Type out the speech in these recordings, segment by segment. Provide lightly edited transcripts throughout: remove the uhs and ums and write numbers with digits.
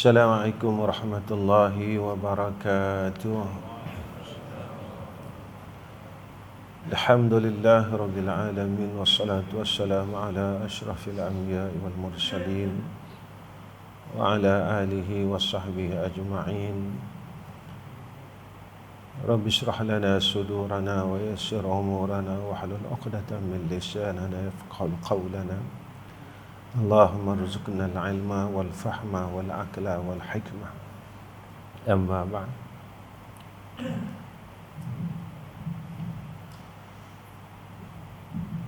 Assalamualaikum warahmatullahi wabarakatuh. Alhamdulillah rabbil alamin, wassalatu wassalamu ala asyrafil anbiya'i wal mursalin wa ala alihi wa sahbihi ajma'in. Rabbi shrah lana sudurana wa yassir umurana wa hlul 'uqdatam min lisanina yafqahu qawlana. Allahumma rzuqna al-ilma wal-fahma wal-aqla wal-hikmah. Amma ba'd.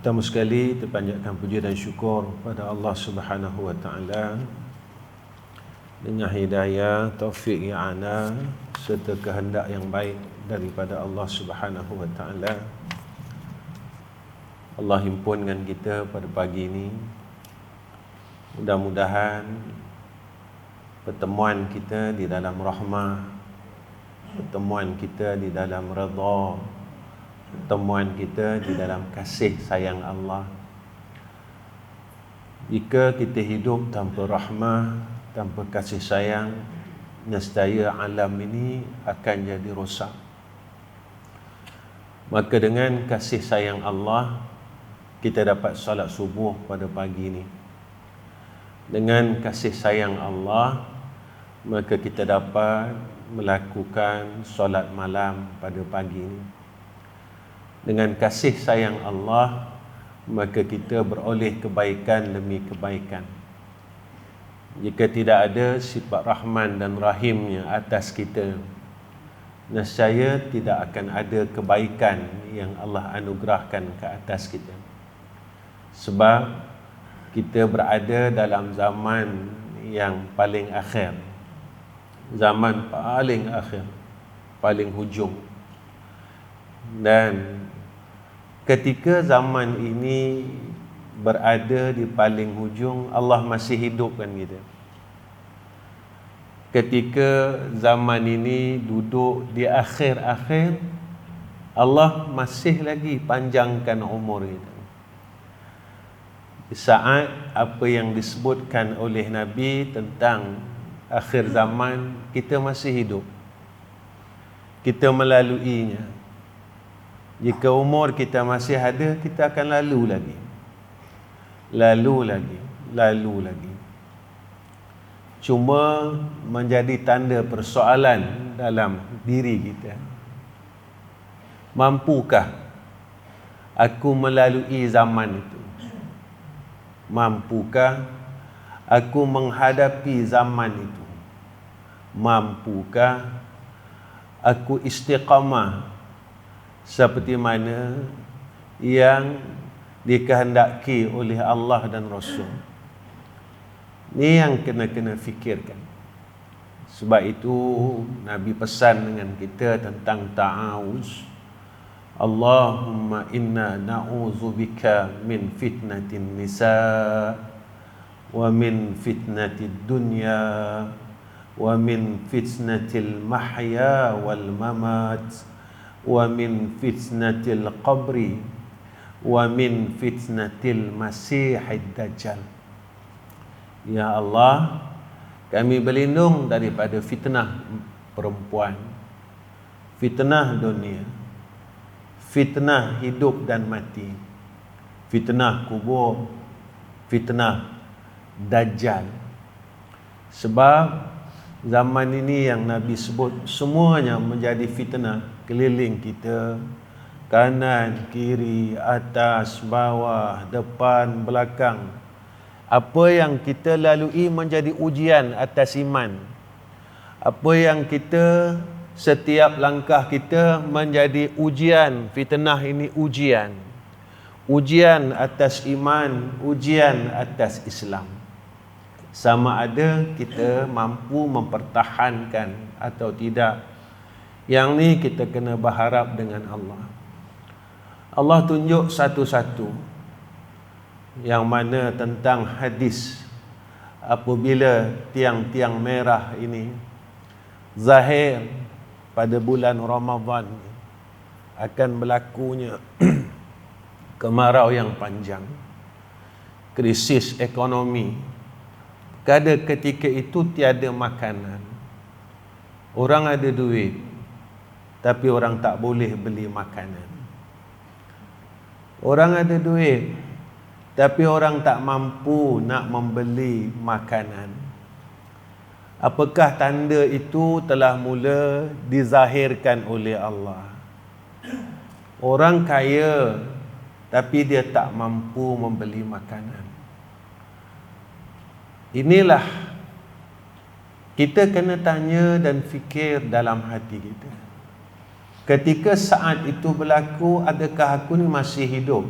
Pertama sekali terpanjatkan puji dan syukur pada Allah Subhanahu wa taala dengan hidayah, taufik, i'anah serta kehendak yang baik daripada Allah Subhanahu wa taala. Allah himpunkan kita pada pagi ini. Mudah-mudahan pertemuan kita di dalam rahmah, pertemuan kita di dalam redha, pertemuan kita di dalam kasih sayang Allah. Jika kita hidup tanpa rahmah, tanpa kasih sayang, nescaya alam ini akan jadi rosak. Maka dengan kasih sayang Allah, kita dapat salat subuh pada pagi ini. Dengan kasih sayang Allah, maka kita dapat melakukan solat malam pada pagi ini. Dengan kasih sayang Allah, maka kita beroleh kebaikan demi kebaikan. Jika tidak ada sifat Rahman dan Rahimnya atas kita, nescaya tidak akan ada kebaikan yang Allah anugerahkan ke atas kita. Sebab kita berada dalam zaman yang paling akhir, zaman paling akhir, paling hujung. Dan ketika zaman ini berada di paling hujung, Allah masih hidupkan kita. Ketika zaman ini duduk di akhir-akhir, Allah masih lagi panjangkan umur kita. Saat apa yang disebutkan oleh Nabi tentang akhir zaman, kita masih hidup, kita melaluinya. Jika umur kita masih ada, kita akan lalu lagi, lalu lagi, lalu lagi. Cuma menjadi tanda persoalan dalam diri kita, mampukah aku melalui zaman itu? Mampukah aku menghadapi zaman itu? Mampukah aku istiqamah seperti mana yang dikehendaki oleh Allah dan Rasul? Ini yang kena fikirkan. Sebab itu Nabi pesan dengan kita tentang ta'awuz. Allahumma inna na'udzubika min fitnatin nisa wa min fitnatid dunya wa min fitnatil mahya wal mamat wa min fitnatil qabri wa min fitnatil masihid dajjal. Ya Allah, kami berlindung daripada fitnah perempuan, fitnah dunia, fitnah hidup dan mati, fitnah kubur, fitnah dajjal. Sebab zaman ini yang Nabi sebut semuanya menjadi fitnah keliling kita, kanan, kiri, atas, bawah, depan, belakang. Apa yang kita lalui menjadi ujian atas iman. Apa yang kita, setiap langkah kita menjadi ujian. Fitnah ini ujian. Ujian atas iman, ujian atas Islam. Sama ada kita mampu mempertahankan atau tidak. Yang ni kita kena berharap dengan Allah. Allah tunjuk satu-satu. Yang mana tentang hadis, apabila tiang-tiang merah ini zahir pada bulan Ramadan, akan berlakunya kemarau yang panjang, krisis ekonomi, Pada ketika itu tiada makanan. Orang ada duit, tapi orang tak boleh beli makanan. Orang ada duit, tapi orang tak mampu nak membeli makanan. Apakah tanda itu telah mula dizahirkan oleh Allah? Orang kaya, tapi dia tak mampu membeli makanan. Inilah kita kena tanya dan fikir dalam hati kita. Ketika saat itu berlaku, adakah aku ni masih hidup?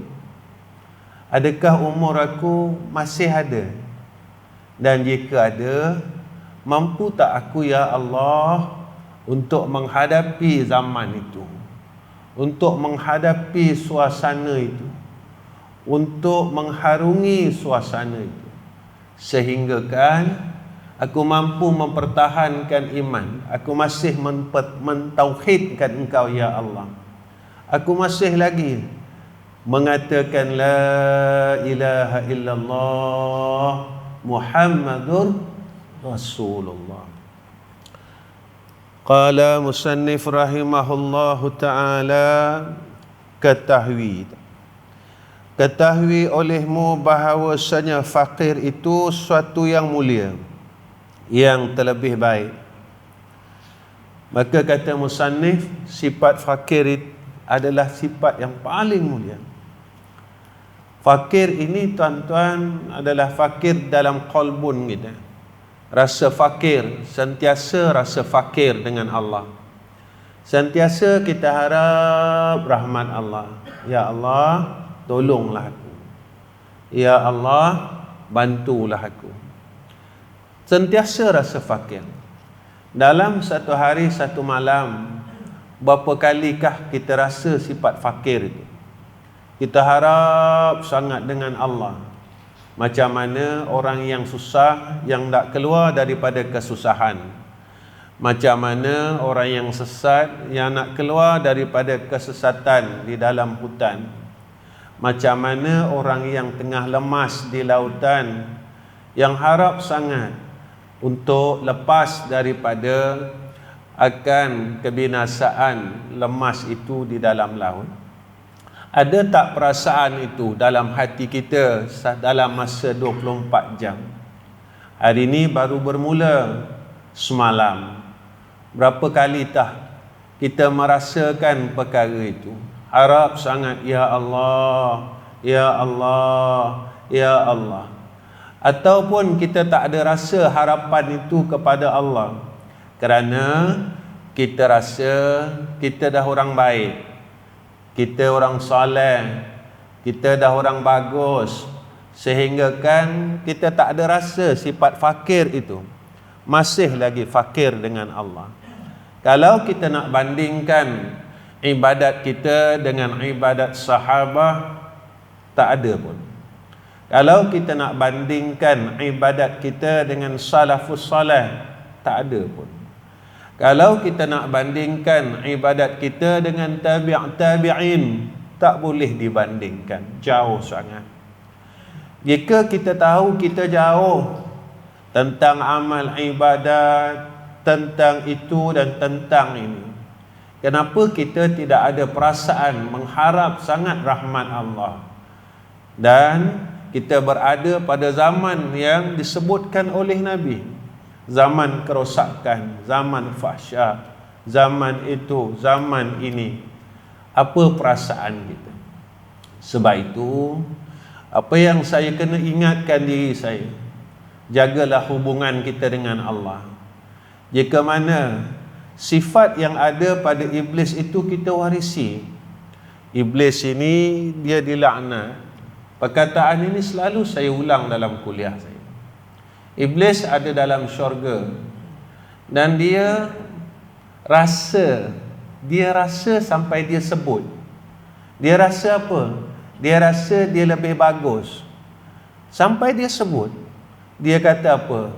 Adakah umur aku masih ada? Dan jika ada, mampu tak aku ya Allah untuk menghadapi zaman itu, untuk menghadapi suasana itu, untuk mengharungi suasana itu, sehingga kan aku mampu mempertahankan iman, aku masih mentauhidkan Engkau ya Allah, aku masih lagi mengatakan la ilaha illallah Muhammadur Rasulullah. Qala musannif rahimahullahu ta'ala, ketahui olehmu bahawasanya fakir itu suatu yang mulia, yang terlebih baik. Maka kata musannif, sifat fakir adalah sifat yang paling mulia. Fakir ini tuan-tuan adalah fakir dalam qalbun kita. Rasa fakir, sentiasa rasa fakir dengan Allah. Sentiasa kita harap rahmat Allah. Ya Allah, tolonglah aku. Ya Allah, bantulah aku. Sentiasa rasa fakir. Dalam satu hari, satu malam, berapa kalikah kita rasa sifat fakir itu? Kita harap sangat dengan Allah. Macam mana orang yang susah, yang tak keluar daripada kesusahan. Macam mana orang yang sesat, yang nak keluar daripada kesesatan di dalam hutan. Macam mana orang yang tengah lemas di lautan, yang harap sangat untuk lepas daripada akan kebinasaan lemas itu di dalam laut. Ada tak perasaan itu dalam hati kita dalam masa 24 jam? Hari ini baru bermula semalam. Berapa kali tah kita merasakan perkara itu? Harap sangat, ya Allah, ya Allah, ya Allah. Ataupun kita tak ada rasa harapan itu kepada Allah, kerana kita rasa kita dah orang baik, kita orang soleh, kita dah orang bagus, sehingga kan kita tak ada rasa sifat fakir itu. Masih lagi fakir dengan Allah. Kalau kita nak bandingkan ibadat kita dengan ibadat sahabah, tak ada pun. Kalau kita nak bandingkan ibadat kita dengan salafus salih, tak ada pun. Kalau kita nak bandingkan ibadat kita dengan tabi'in, tak boleh dibandingkan, jauh sangat. Jika kita tahu kita jauh tentang amal ibadat, tentang itu dan tentang ini, kenapa kita tidak ada perasaan mengharap sangat rahmat Allah? Dan kita berada pada zaman yang disebutkan oleh Nabi, zaman kerosakan, zaman fahsyat, zaman itu, zaman ini. Apa perasaan kita? Sebab itu, apa yang saya kena ingatkan diri saya, jagalah hubungan kita dengan Allah. Jika mana sifat yang ada pada iblis itu kita warisi. Iblis ini dia dilaknat. Perkataan ini selalu saya ulang dalam kuliah saya. Iblis ada dalam syurga, dan dia rasa sampai dia sebut. Dia rasa apa? Dia rasa dia lebih bagus. Sampai dia sebut. Dia kata apa?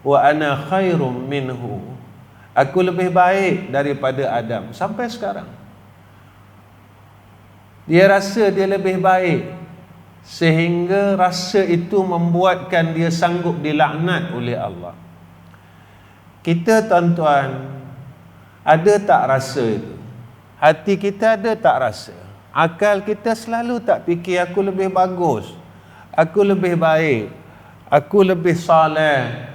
Wa ana khairum minhu. Aku lebih baik daripada Adam. Sampai sekarang dia rasa dia lebih baik. sehingga rasa itu membuatkan dia sanggup dilaknat oleh Allah. Kita tuan-tuan, ada tak rasa itu? Hati kita ada tak rasa? Akal kita selalu tak fikir aku lebih bagus, aku lebih baik, aku lebih saleh,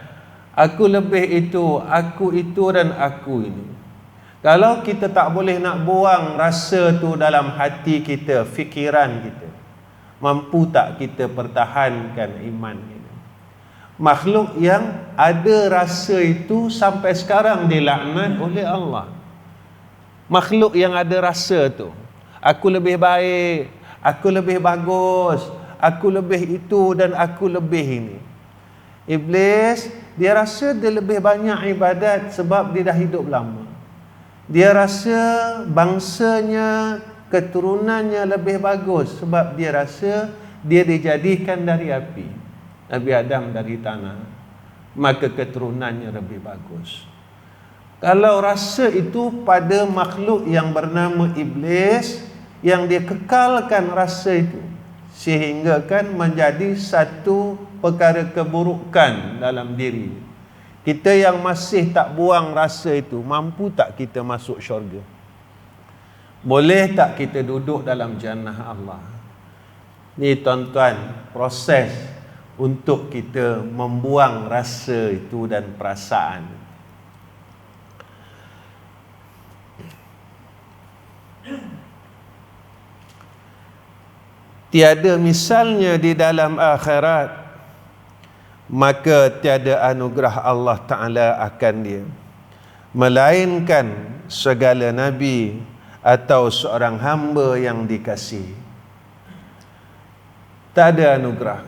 aku lebih itu, aku itu dan aku ini. Kalau kita tak boleh nak buang rasa tu dalam hati kita, fikiran kita, mampu tak kita pertahankan iman kita? Makhluk yang ada rasa itu sampai sekarang dilaknat oleh Allah. Makhluk yang ada rasa tu, aku lebih baik, aku lebih bagus, aku lebih itu dan aku lebih ini. Iblis, dia rasa dia lebih banyak ibadat sebab dia dah hidup lama. Dia rasa bangsanya, keturunannya lebih bagus sebab dia rasa dia dijadikan dari api, Nabi Adam dari tanah, maka keturunannya lebih bagus. Kalau rasa itu pada makhluk yang bernama iblis, yang dia kekalkan rasa itu, sehingga kan menjadi satu perkara keburukan dalam diri. Kita yang masih tak buang rasa itu, mampu tak kita masuk syurga? Boleh tak kita duduk dalam jannah Allah? Ni tuan-tuan, proses untuk kita membuang rasa itu dan perasaan. Tiada misalnya di dalam akhirat, maka tiada anugerah Allah Ta'ala akan dia, melainkan segala nabi atau seorang hamba yang dikasihi. Tak ada anugerah.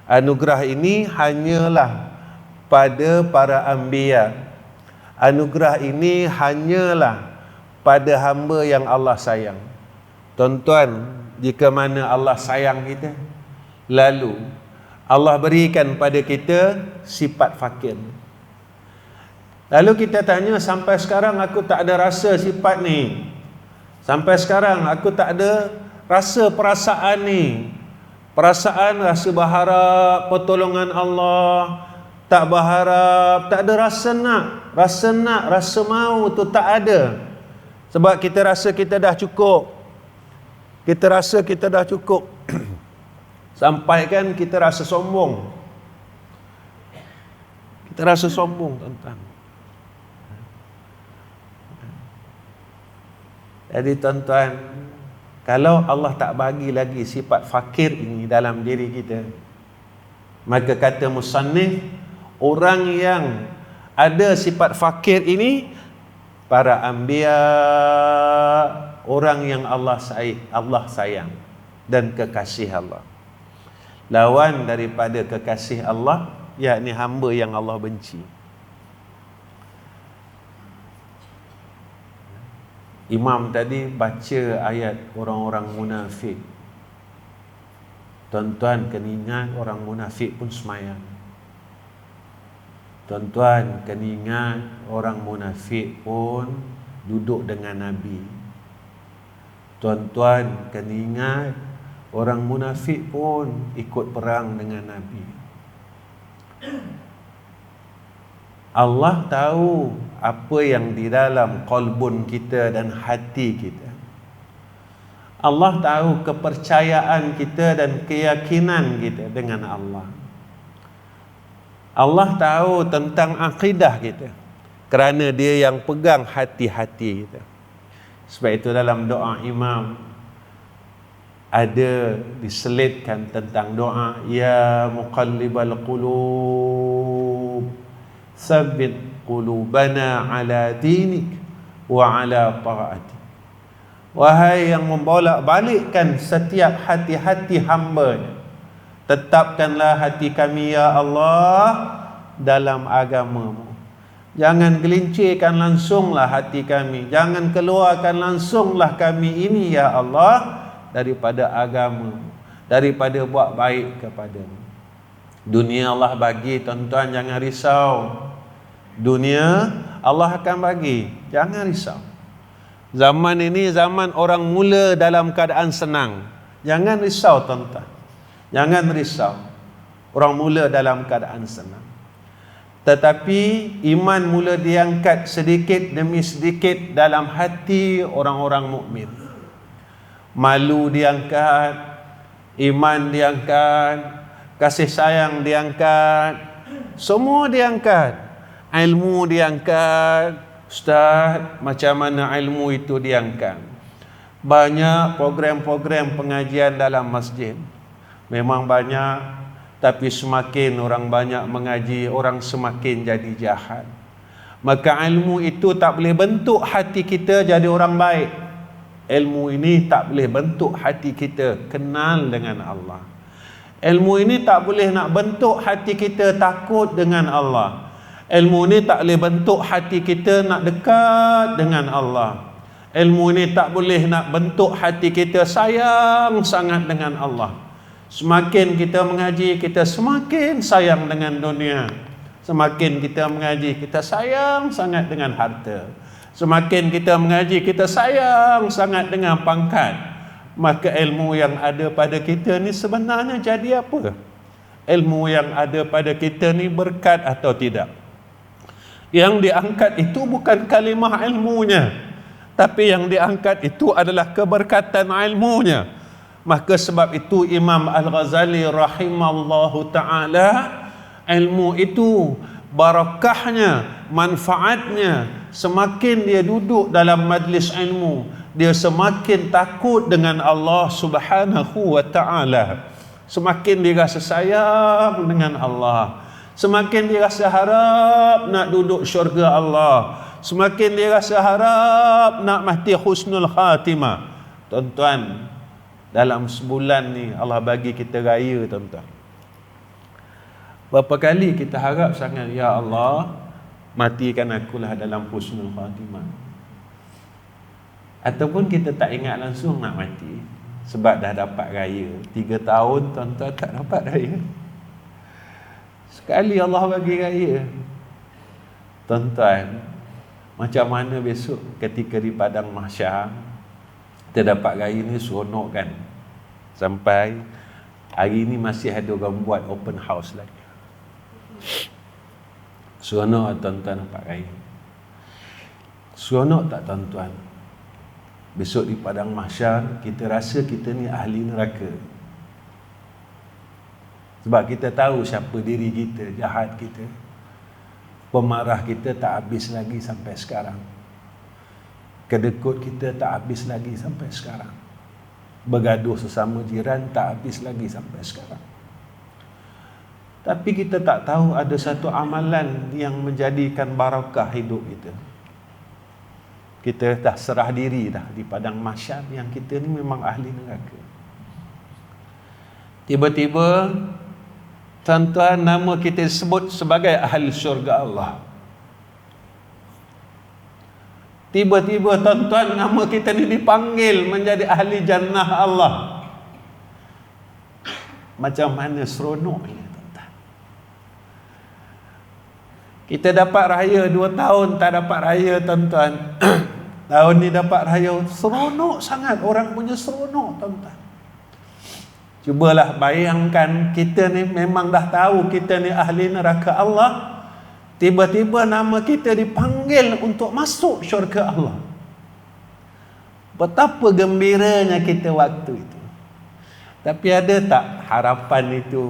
Anugerah ini hanyalah pada para anbiya. Anugerah ini hanyalah pada hamba yang Allah sayang. Tuan-tuan, jika mana Allah sayang kita, lalu Allah berikan pada kita sifat fakir. Lalu kita tanya, sampai sekarang aku tak ada rasa sifat ni, sampai sekarang aku tak ada rasa perasaan ni. Perasaan rasa berharap pertolongan Allah, tak berharap, tak ada rasa nak, rasa mau tu tak ada. Sebab kita rasa kita dah cukup. Kita rasa kita dah cukup. Sampai kan kita rasa sombong. Kita rasa sombong, tuan-tuan. Jadi tuan-tuan, kalau Allah tak bagi lagi sifat fakir ini dalam diri kita, maka kata musannif, orang yang ada sifat fakir ini para anbiya, orang yang Allah sayang dan kekasih Allah. Lawan daripada kekasih Allah, yakni hamba yang Allah benci. Imam tadi baca ayat orang-orang munafik. Tuan-tuan kena ingat, orang munafik pun semayang. Tuan-tuan kena ingat, orang munafik pun duduk dengan Nabi. Tuan-tuan kena ingat, orang munafik pun ikut perang dengan Nabi. Allah tahu apa yang di dalam qalbun kita dan hati kita. Allah tahu kepercayaan kita dan keyakinan kita dengan Allah. Allah tahu tentang akidah kita, kerana dia yang pegang hati-hati kita. Sebab itu dalam doa Imam ada diselitkan tentang doa, ya muqallibal qulub tsabbit qulubana ala dinik wa ala ta'atik. Wahai yang membolak-balikkan setiap hati-hati hamba-Nya, tetapkanlah hati kami ya Allah dalam agama-Mu. Jangan gelincirkan langsunglah hati kami, jangan keluarkan langsunglah kami ini ya Allah daripada agama, daripada buat baik kepada-Mu. Dunia Allah bagi, tuan-tuan jangan risau. Dunia Allah akan bagi, jangan risau. Zaman ini zaman orang mula dalam keadaan senang, jangan risau tuan-tuan. Jangan risau. Orang mula dalam keadaan senang. Tetapi iman mula diangkat sedikit demi sedikit dalam hati orang-orang mukmin. Malu diangkat, iman diangkat, kasih sayang diangkat, semua diangkat. Ilmu diangkat. Ustaz, macam mana ilmu itu diangkat? Banyak program-program pengajian dalam masjid. Memang banyak, tapi semakin orang banyak mengaji, orang semakin jadi jahat. Maka ilmu itu tak boleh bentuk hati kita jadi orang baik. Ilmu ini tak boleh bentuk hati kita kenal dengan Allah. Ilmu ini tak boleh nak bentuk hati kita takut dengan Allah. Ilmu ini tak boleh bentuk hati kita nak dekat dengan Allah. Ilmu ini tak boleh nak bentuk hati kita sayang sangat dengan Allah. Semakin kita mengaji, kita semakin sayang dengan dunia. Semakin kita mengaji, kita sayang sangat dengan harta. Semakin kita mengaji, kita sayang sangat dengan pangkat. Maka ilmu yang ada pada kita ni sebenarnya jadi apa? Ilmu yang ada pada kita ni berkat atau tidak? Yang diangkat itu bukan kalimah ilmunya, tapi yang diangkat itu adalah keberkatan ilmunya. Maka sebab itu Imam Al-Ghazali rahimallahu ta'ala, ilmu itu barakahnya, manfaatnya, semakin dia duduk dalam majlis ilmu, dia semakin takut dengan Allah subhanahu wa ta'ala. Semakin dia rasa sayang dengan Allah, semakin dia rasa harap nak duduk syurga Allah, semakin dia rasa harap nak mati husnul khatimah. Tuan-tuan, dalam sebulan ni Allah bagi kita raya, tuan-tuan. Berapa kali kita harap sangat, ya Allah, matikan akulah dalam husnul khatimah. Ataupun kita tak ingat langsung nak mati sebab dah dapat raya. 3 tahun tuan-tuan tak dapat raya. Sekali Allah bagi raya. Tuan-tuan, macam mana besok ketika di padang mahsyar kita dapat raya ni seronok kan? Sampai hari ni masih ada orang buat open house lagi. Seronok tuan-tuan dapat raya. Seronok tak tuan-tuan? Besok di padang mahsyar kita rasa kita ni ahli neraka. Sebab kita tahu siapa diri kita, jahat kita. Pemarah kita tak habis lagi sampai sekarang. Kedekut kita tak habis lagi sampai sekarang. Bergaduh sesama jiran tak habis lagi sampai sekarang. Tapi kita tak tahu ada satu amalan yang menjadikan barakah hidup kita. Kita dah serah diri dah di padang mahsyar yang kita ni memang ahli neraka. Tiba-tiba tuan-tuan, nama kita disebut sebagai ahli syurga Allah. Tiba-tiba tuan-tuan, nama kita ni dipanggil menjadi ahli jannah Allah. Macam mana seronoknya tuan-tuan. Kita dapat raya 2 tahun tak dapat raya tuan-tuan. Tahun ni dapat raya, seronok sangat. Orang punya seronok tuan-tuan. Cubalah bayangkan, kita ni memang dah tahu kita ni ahli neraka Allah. Tiba-tiba nama kita dipanggil untuk masuk syurga Allah. Betapa gembiranya kita waktu itu. Tapi ada tak harapan itu?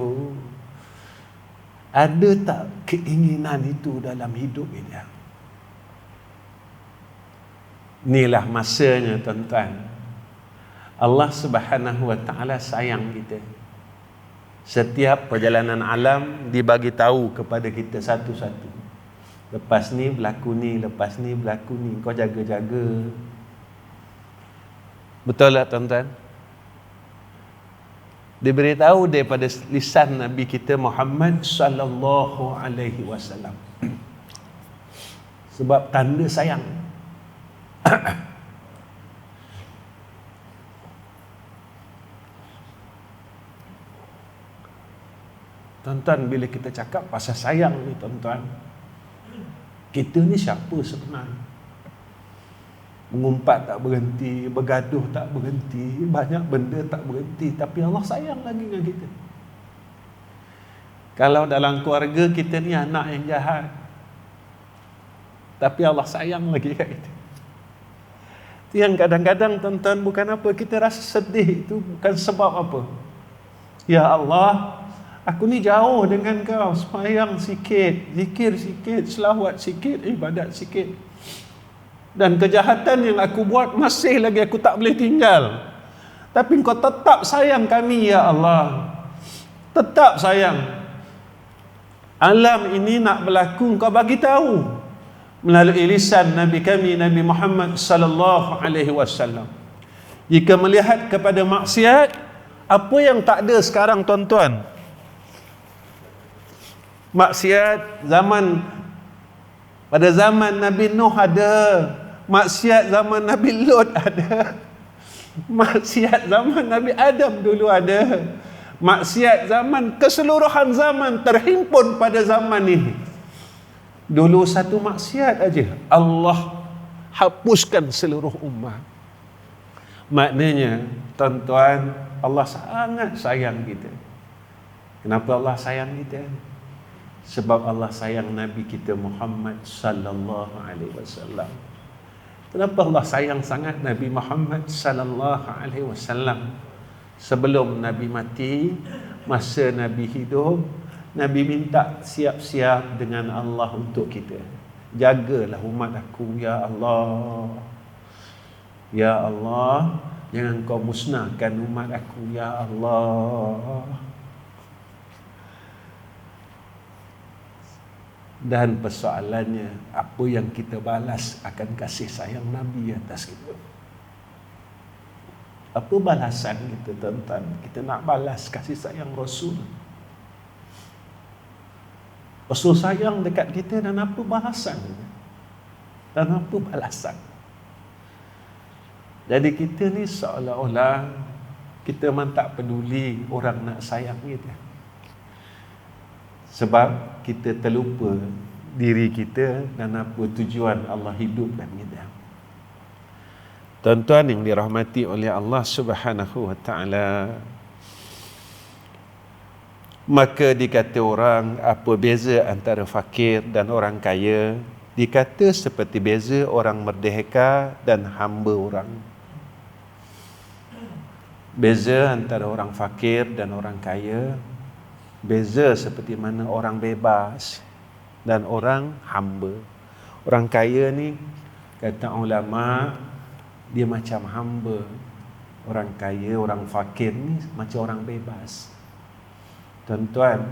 Ada tak keinginan itu dalam hidup ini? Inilah masanya tuan-tuan. Allah Subhanahu wa ta'ala sayang kita. Setiap perjalanan alam dibagi tahu kepada kita satu-satu. Lepas ni berlaku ni, lepas ni berlaku ni. Kau jaga-jaga. Betul tak tuan-tuan? Diberitahu daripada lisan Nabi kita Muhammad sallallahu alaihi wasallam. Sebab tanda sayang. Tuan-tuan, bila kita cakap pasal sayang ni tuan-tuan, kita ni siapa sebenarnya? Mengumpat tak berhenti, bergaduh tak berhenti, banyak benda tak berhenti, tapi Allah sayang lagi dengan kita. Kalau dalam keluarga kita ni anak yang jahat, tapi Allah sayang lagi kat kita. Itu yang kadang-kadang tuan-tuan, bukan apa kita rasa sedih, itu bukan sebab apa. Ya Allah, aku ni jauh dengan kau, sembahyang sikit, zikir sikit, selawat sikit, ibadat sikit, dan kejahatan yang aku buat masih lagi aku tak boleh tinggal. Tapi kau tetap sayang kami, ya Allah. Tetap sayang. Alam ini nak berlaku, kau bagi tahu melalui lisan Nabi kami, Nabi Muhammad sallallahu alaihi wasallam. Jika melihat kepada maksiat, apa yang tak ada sekarang tuan-tuan? Maksiat pada zaman Nabi Nuh ada, maksiat zaman Nabi Lut ada, maksiat zaman Nabi Adam dulu ada, maksiat zaman keseluruhan zaman terhimpun pada zaman ini. Dulu satu maksiat aja Allah hapuskan seluruh umat. Maknanya tuan-tuan, Allah sangat sayang kita. Kenapa Allah sayang kita? Sebab Allah sayang Nabi kita Muhammad sallallahu alaihi wasallam. Kenapa Allah sayang sangat Nabi Muhammad sallallahu alaihi wasallam? Sebelum Nabi mati, masa Nabi hidup, Nabi minta siap-siap dengan Allah untuk kita. Jagalah umat aku, ya Allah. Ya Allah, jangan kau musnahkan umat aku, ya Allah. Dan persoalannya, apa yang kita balas akan kasih sayang Nabi atas kita? Apa balasan kita tuan-tuan? Kita nak balas kasih sayang Rasul. Rasul sayang dekat kita, dan apa balasan? Dan apa balasan? Jadi kita ni seolah-olah kita memang tak peduli orang nak sayang kita. Sebab kita terlupa diri kita dan apa tujuan Allah hidupkan kita. Tuan-tuan yang dirahmati oleh Allah Subhanahu wa taala, maka dikata orang, apa beza antara fakir dan orang kaya? Dikata seperti beza orang merdeka dan hamba orang. Beza antara orang fakir dan orang kaya, beza seperti mana orang bebas dan orang hamba. Orang kaya ni, kata ulama, dia macam hamba. Orang kaya, orang fakir ni macam orang bebas. Tuan-tuan,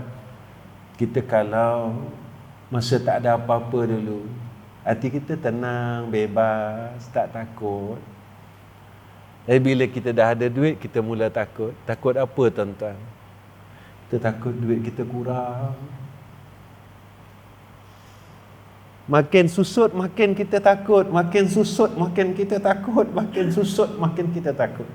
kita kalau masa tak ada apa-apa dulu, hati kita tenang, bebas, tak takut. Bila kita dah ada duit, kita mula takut. Takut apa tuan-tuan? Kita takut duit kita kurang. Makin susut, makin kita takut. Makin susut, makin kita takut. Makin susut, makin kita takut.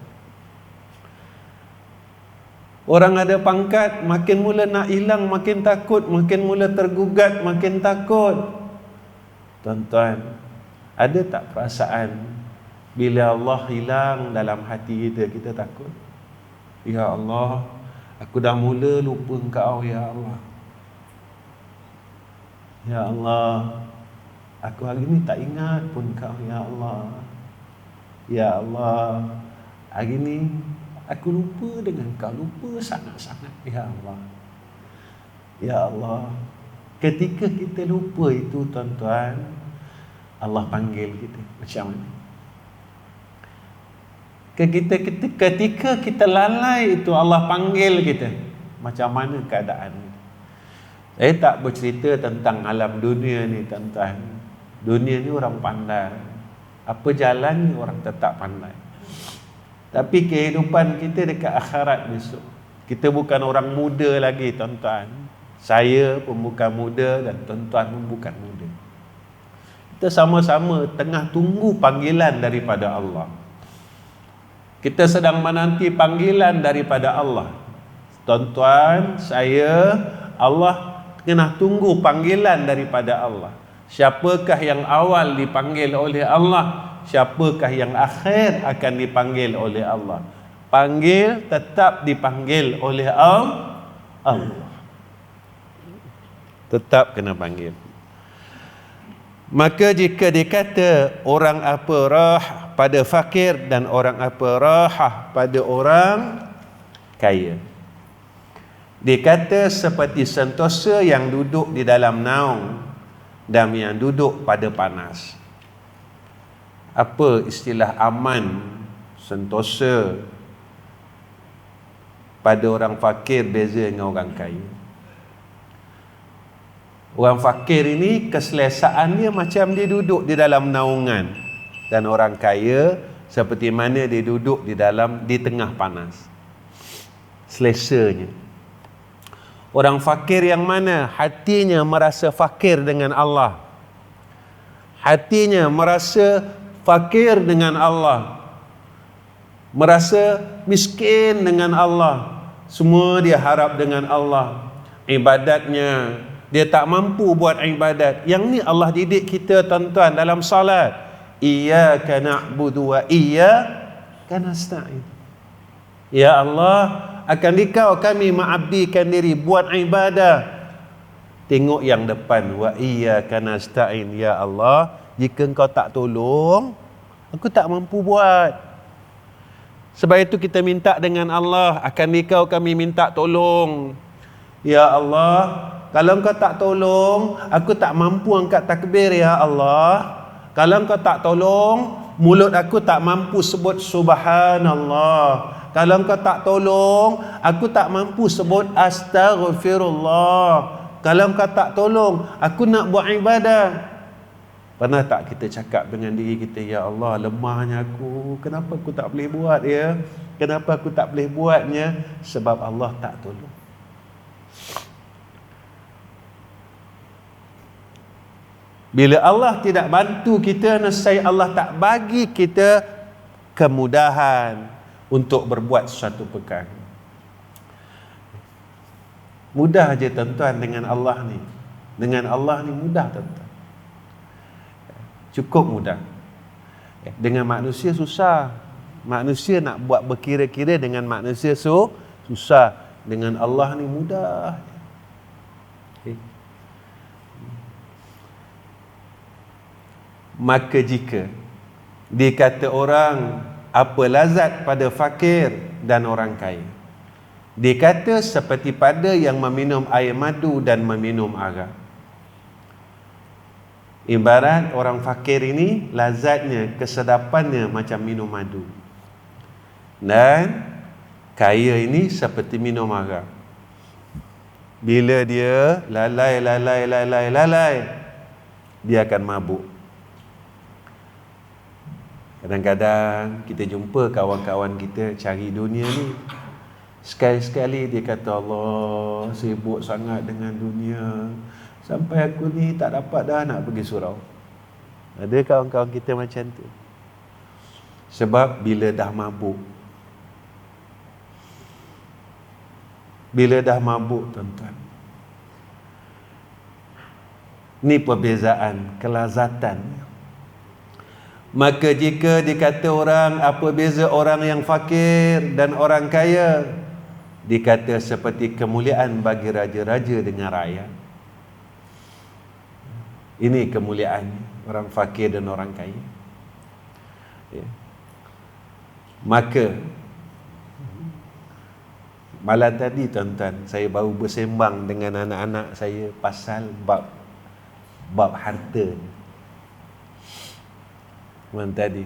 Orang ada pangkat, makin mula nak hilang, makin takut. Makin mula tergugat, makin takut. Tuan-tuan, ada tak perasaan bila Allah hilang dalam hati kita, kita takut? Ya Allah, aku dah mula lupa Engkau, ya Allah. Ya Allah, aku hari ni tak ingat pun Engkau, ya Allah. Ya Allah, hari ni aku lupa dengan Engkau, lupa sangat-sangat, ya Allah. Ya Allah, ketika kita lupa itu tuan-tuan, Allah panggil kita macam mana? Ketika kita lalai itu, Allah panggil kita, macam mana keadaan? Saya tak bercerita tentang alam dunia ni tuan-tuan. Dunia ni orang pandai, apa jalan ni orang tetap pandai. Tapi kehidupan kita dekat akhirat besok, kita bukan orang muda lagi tuan-tuan. Saya pun bukan muda dan tuan-tuan pun bukan muda. Kita sama-sama tengah tunggu panggilan daripada Allah. Kita sedang menanti panggilan daripada Allah. Tuan-tuan, saya, Allah tengah tunggu panggilan daripada Allah. Siapakah yang awal dipanggil oleh Allah? Siapakah yang akhir akan dipanggil oleh Allah? Panggil, tetap dipanggil oleh Allah. Tetap kena panggil. Maka jika dikata orang apa rah pada fakir dan orang apa rahah pada orang kaya, dikata seperti sentosa yang duduk di dalam naung dan yang duduk pada panas. Apa istilah aman sentosa pada orang fakir beza dengan orang kaya? Orang fakir ini keselesaannya macam dia duduk di dalam naungan, dan orang kaya seperti mana dia duduk di tengah panas. Selesanya. Orang fakir yang mana hatinya merasa fakir dengan Allah. Hatinya merasa fakir dengan Allah. Merasa miskin dengan Allah. Semua dia harap dengan Allah. Ibadatnya dia tak mampu buat ibadat. Yang ni Allah didik kita tuan-tuan dalam salat. Iyyaka na'budu wa iyyaka nasta'in. Ya Allah, akan Dikau kami mengabdikan diri buat ibadah. Tengok yang depan, wa iyyaka nasta'in. Ya Allah, jika Engkau tak tolong, aku tak mampu buat. Sebab itu kita minta dengan Allah, akan Dikau kami minta tolong. Ya Allah, kalau Engkau tak tolong, aku tak mampu angkat takbir, ya Allah. Kalau Engkau tak tolong, mulut aku tak mampu sebut subhanallah. Kalau Engkau tak tolong, aku tak mampu sebut astaghfirullah. Kalau Engkau tak tolong, aku nak buat ibadah. Pernah tak kita cakap dengan diri kita, ya Allah, lemahnya aku, kenapa aku tak boleh buat ya? Kenapa aku tak boleh buatnya? Sebab Allah tak tolong. Bila Allah tidak bantu kita, nescaya Allah tak bagi kita kemudahan untuk berbuat sesuatu perkara. Mudah aja tuan-tuan dengan Allah ni. Dengan Allah ni mudah tuan-tuan. Cukup mudah. Dengan manusia susah. Manusia nak buat berkira-kira dengan manusia susah. Dengan Allah ni mudah. Maka jika dikata orang apa lazat pada fakir dan orang kaya, dikata seperti pada yang meminum air madu dan meminum arak. Ibarat orang fakir ini lazatnya, kesedapannya macam minum madu, dan kaya ini seperti minum arak. Bila dia lalai, dia akan mabuk. Kadang-kadang kita jumpa kawan-kawan kita cari dunia ni, sekali-sekali dia kata, Allah, sibuk sangat dengan dunia, sampai aku ni tak dapat dah nak pergi surau. Ada kawan-kawan kita macam tu. Sebab bila dah mabuk, tuan-tuan, ni perbezaan kelazatan. Maka jika dikata orang apa beza orang yang fakir dan orang kaya, dikata seperti kemuliaan bagi raja-raja dengan rakyat. Ini kemuliaan orang fakir dan orang kaya. Ya. Maka malam tadi tuan-tuan, saya baru bersembang dengan anak-anak saya pasal bab harta. Malam tadi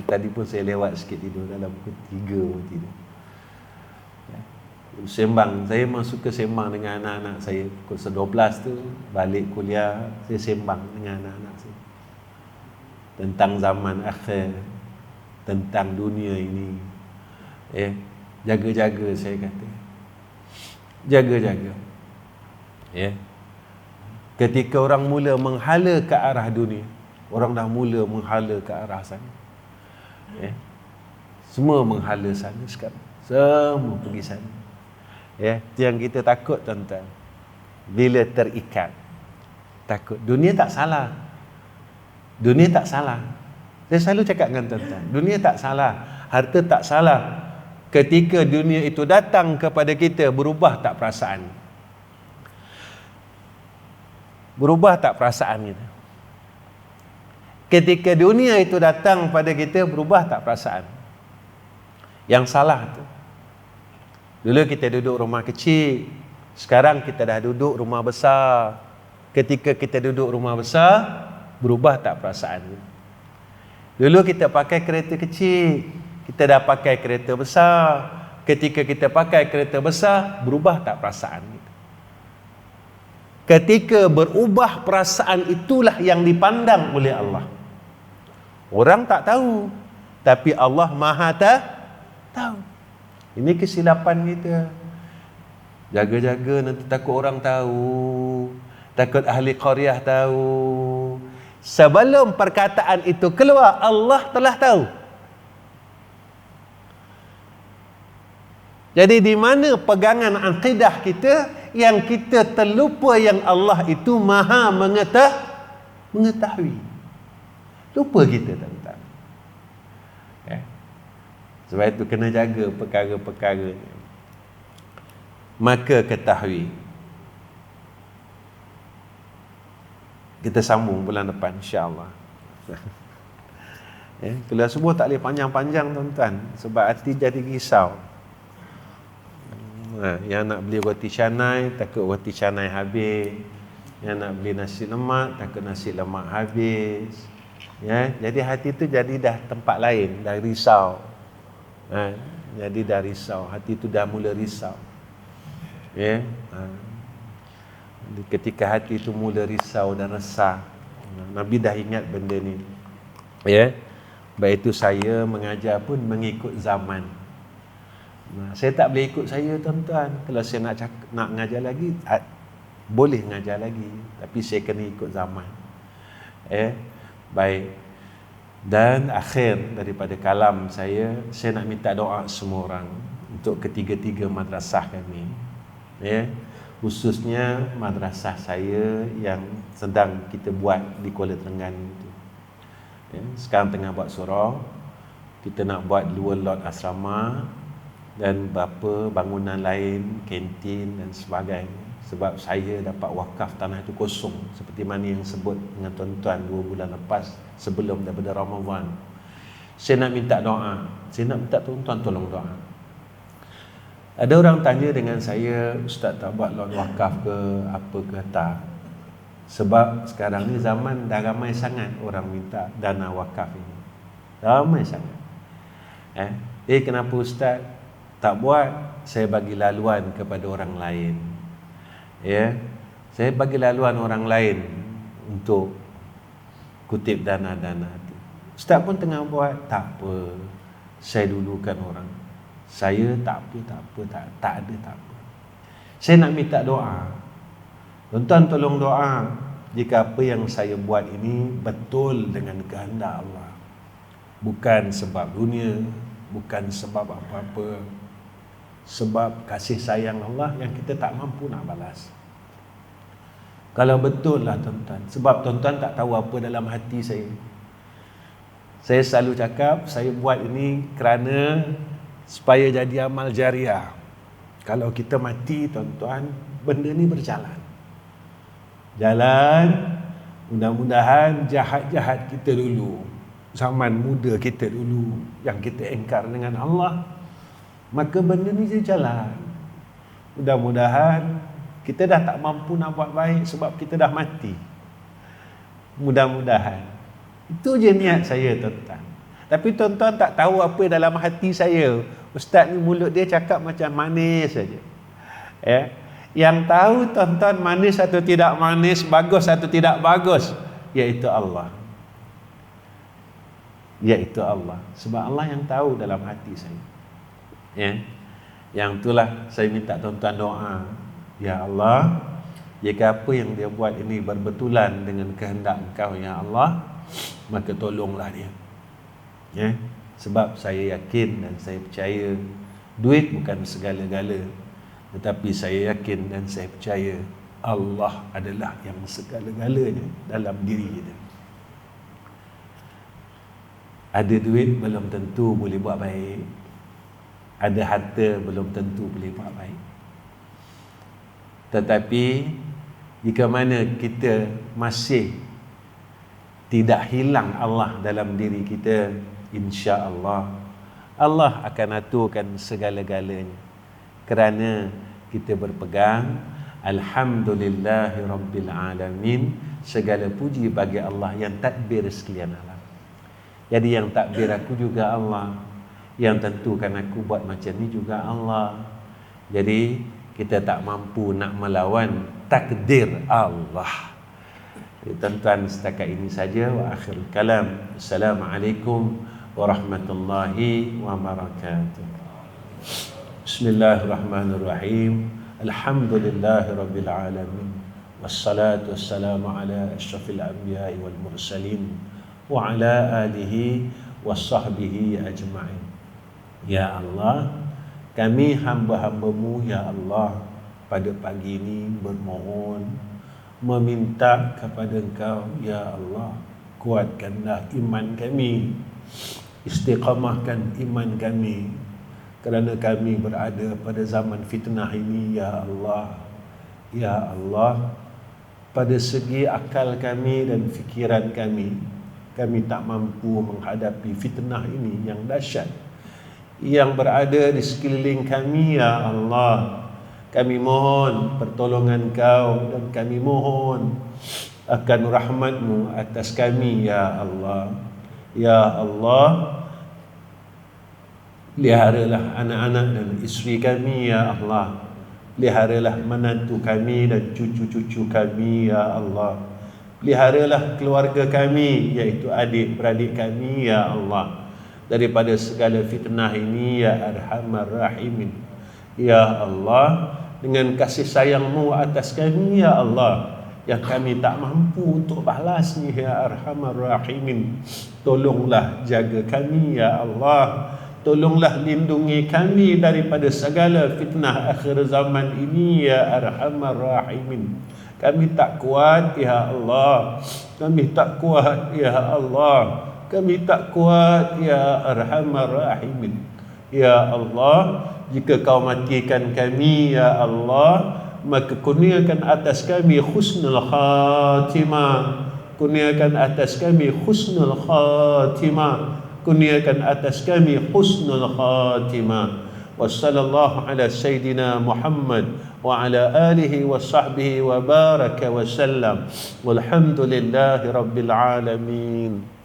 tadi pun saya lewat sikit tidur, dalam pukul 3 tidur. Sembang, saya memang suka sembang dengan anak-anak saya. Pukul 12 tu balik kuliah, saya sembang dengan anak-anak saya tentang zaman akhir, tentang dunia ini. Jaga-jaga, saya kata, jaga-jaga. Ketika orang mula menghala ke arah dunia, orang dah mula menghala ke arah sana. Semua menghala sana sekarang. Semua pergi sana. Itu yang kita takut tuan-tuan. Bila terikat, takut. Dunia tak salah. Dunia tak salah. Saya selalu cakap dengan tuan-tuan, dunia tak salah, harta tak salah. Ketika dunia itu datang kepada kita, berubah tak perasaan? Berubah tak perasaan kita? Ketika dunia itu datang pada kita, berubah tak perasaan? Yang salah tu, dulu kita duduk rumah kecil, sekarang kita dah duduk rumah besar. Ketika kita duduk rumah besar, berubah tak perasaan kita? Dulu kita pakai kereta kecil, kita dah pakai kereta besar. Ketika kita pakai kereta besar, berubah tak perasaan kita? Ketika berubah perasaan, itulah yang dipandang oleh Allah. Orang tak tahu, tapi Allah Maha tahu. Ini kesilapan kita. Jaga-jaga nanti takut orang tahu, takut ahli qaryah tahu. Sebelum perkataan itu keluar, Allah telah tahu. Jadi di mana pegangan akidah kita yang kita terlupa yang Allah itu Maha mengetahui. Lupa kita tentang. Sebab itu kena jaga perkara-perkara ni. Maka ketahui. Kita sambung bulan depan insya-Allah. Kelas semua tak boleh panjang-panjang tuan-tuan, sebab hati jadi risau. Yang nak beli roti canai, takut roti canai habis. Yang nak beli nasi lemak, takut nasi lemak habis. Jadi hati tu jadi dah tempat lain, dah risau. Jadi dah risau, hati tu dah mula risau. Ketika hati itu mula risau dan resah, Nabi dah ingat benda ni. Sebab itu saya mengajar pun mengikut zaman. Saya tak boleh ikut saya tuan-tuan. Kalau saya nak ngajar lagi, boleh ngajar lagi, tapi saya kena ikut zaman. Baik. Dan akhir daripada kalam saya nak minta doa semua orang untuk ketiga-tiga madrasah kami. Khususnya madrasah saya yang sedang kita buat di Kuala Terengganu itu. Sekarang tengah buat surau. Kita nak buat 2 lot asrama dan beberapa bangunan lain, kantin dan sebagainya. Sebab saya dapat wakaf tanah itu kosong, seperti mana yang sebut dengan tuan-tuan 2 bulan lepas sebelum daripada Ramadan. Saya nak minta doa. Saya nak minta tuan-tuan tolong doa. Ada orang tanya dengan saya, Ustaz tak buat lot wakaf ke apa ke? Tak. Sebab sekarang ni zaman dah ramai sangat orang minta dana wakaf ini. Ramai sangat. Kenapa Ustaz tak buat? Saya bagi laluan kepada orang lain. Saya bagi laluan orang lain untuk kutip dana-dana itu. Ustaz pun tengah buat. Tak apa, saya dulukan orang. Saya tak ada. Saya nak minta doa. Tuan-tuan tolong doa jika apa yang saya buat ini betul dengan kehendak Allah, bukan sebab dunia, bukan sebab apa-apa, sebab kasih sayang Allah yang kita tak mampu nak balas. Kalau betul lah tuan-tuan, sebab tuan-tuan tak tahu apa dalam hati saya. Saya selalu cakap, saya buat ini kerana supaya jadi amal jariah. Kalau kita mati tuan-tuan, benda ni berjalan. Jalan, mudah-mudahan jahat-jahat kita dulu, zaman muda kita dulu, yang kita engkar dengan Allah, maka benda ni jadi jalan. Mudah-mudahan kita dah tak mampu nak buat baik sebab kita dah mati. Mudah-mudahan. Itu je niat saya tuan-tuan. Tapi tuan-tuan tak tahu apa dalam hati saya. Ustaz ni mulut dia cakap macam manis saja. Yang tahu tuan-tuan manis atau tidak manis, bagus atau tidak bagus, iaitu Allah. Iaitu Allah. Sebab Allah yang tahu dalam hati saya. Yang itulah saya minta tuan-tuan doa. Ya Allah, jika apa yang dia buat ini berbetulan dengan kehendak Engkau ya Allah, maka tolonglah dia. Sebab saya yakin dan saya percaya duit bukan segala-gala, tetapi saya yakin dan saya percaya Allah adalah yang segala-galanya dalam diri kita. Ada duit belum tentu boleh buat baik. Ada harta belum tentu boleh buat baik. Tetapi Jika mana kita masih tidak hilang Allah dalam diri kita, insya-Allah Allah akan aturkan segala-galanya. Kerana kita berpegang, alhamdulillahi rabbil alamin, segala puji bagi Allah yang takbir sekalian alam. Jadi yang takbir aku juga Allah, yang tentukan aku buat macam ni juga Allah. Jadi kita tak mampu nak melawan takdir Allah. Tuan-tuan, setakat ini saja. Wa akhirul kalam. Assalamualaikum warahmatullahi wabarakatuh. Bismillahirrahmanirrahim. Alhamdulillahi rabbil alamin. Wassalatu wassalamu ala asyrafil anbiya'i wal mursalin wa ala alihi wasahbihi ajma'in. Ya Allah, kami hamba-hambamu, ya Allah, pada pagi ini bermohon, meminta kepada Engkau, ya Allah, kuatkanlah iman kami, istiqamahkan iman kami, kerana kami berada pada zaman fitnah ini, ya Allah. Ya Allah, pada segi akal kami dan fikiran kami tak mampu menghadapi fitnah ini yang dahsyat yang berada di sekeliling kami, ya Allah. Kami mohon pertolongan Kau dan kami mohon akan rahmat-Mu atas kami, ya Allah. Ya Allah, peliharalah anak-anak dan isteri kami, ya Allah. Peliharalah menantu kami dan cucu-cucu kami, ya Allah. Peliharalah keluarga kami, iaitu adik-beradik kami, ya Allah, daripada segala fitnah ini, ya Arhamar Rahimin. Ya Allah, dengan kasih sayang-Mu atas kami, ya Allah, yang kami tak mampu untuk balasnya, ya Arhamar Rahimin, tolonglah jaga kami, ya Allah. Tolonglah lindungi kami daripada segala fitnah akhir zaman ini, ya Arhamar Rahimin. Kami tak kuat, ya Allah. Kami tak kuat, ya Allah. Kami tak kuat, ya Arhamar Rahimin. Ya Allah, jika Kau matikan kami, ya Allah, maka kurniakan atas kami husnul khatimah. Kurniakan atas kami husnul khatimah. Kurniakan atas kami husnul khatimah. Wassallallahu ala sayyidina Muhammad wa ala alihi wa sahbihi wa baraka wa sallam. Walhamdulillahi rabbil alamin.